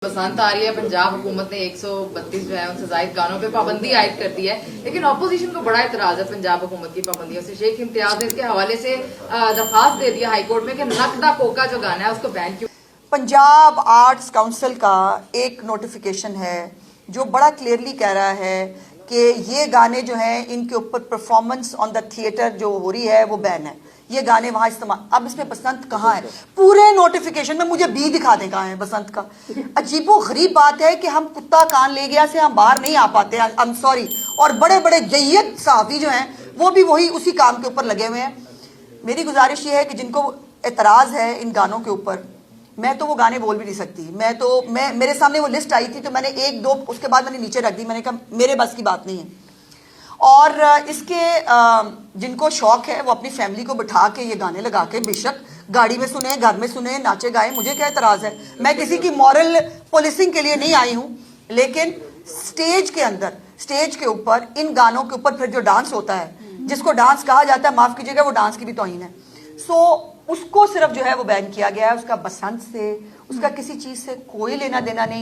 बसंत आ रही है। पंजाब हुकूमत ने 132 जो है उनसे जायद गानों पे पाबंदी आयद कर दी है, लेकिन अपोजिशन को बड़ा इतराज है पंजाब हुकूमत की पाबंदियों से। शेख इम्तियाज ने इसके हवाले से दरखास्त दे दिया हाईकोर्ट में कि नकदा कोका जो गाना है उसको बैन क्यों। पंजाब आर्ट्स काउंसिल का एक नोटिफिकेशन है जो बड़ा क्लियरली कह रहा है कि ये गाने जो हैं इनके ऊपर परफॉर्मेंस ऑन द थिएटर जो हो रही है वो बैन है। ये गाने वहां इस्तेमाल, अब इसमें बसंत कहाँ है? पूरे नोटिफिकेशन में मुझे बी दिखा दें कहाँ है बसंत का। अजीबो गरीब बात है कि हम कुत्ता कान ले गया से हम बाहर नहीं आ पाते हैं। I am sorry. और बड़े बड़े जय्यद सहाफी जो हैं वो भी वही उसी काम के ऊपर लगे हुए हैं। मेरी गुजारिश ये है कि जिनको एतराज है इन गानों के ऊपर, मैं तो वो गाने बोल भी नहीं सकती। मैं मेरे सामने वो लिस्ट आई थी तो मैंने एक दो उसके बाद मैंने नीचे रख दी। मैंने कहा मेरे बस की बात नहीं है। और इसके जिनको शौक है वो अपनी फैमिली को बिठा के ये गाने लगा के बेशक गाड़ी में सुने, घर में सुने, नाचे गाए, मुझे क्या एतराज है। मैं किसी की मॉरल पुलिसिंग के लिए नहीं आई हूँ, लेकिन स्टेज के अंदर, स्टेज के ऊपर इन गानों के ऊपर फिर जो डांस होता है, जिसको डांस कहा जाता है, माफ कीजिएगा वो डांस की भी तौहीन है। सो उसको सिर्फ जो है वो बैन किया गया है। उसका बसंत से, उसका किसी चीज से कोई लेना देना नहीं।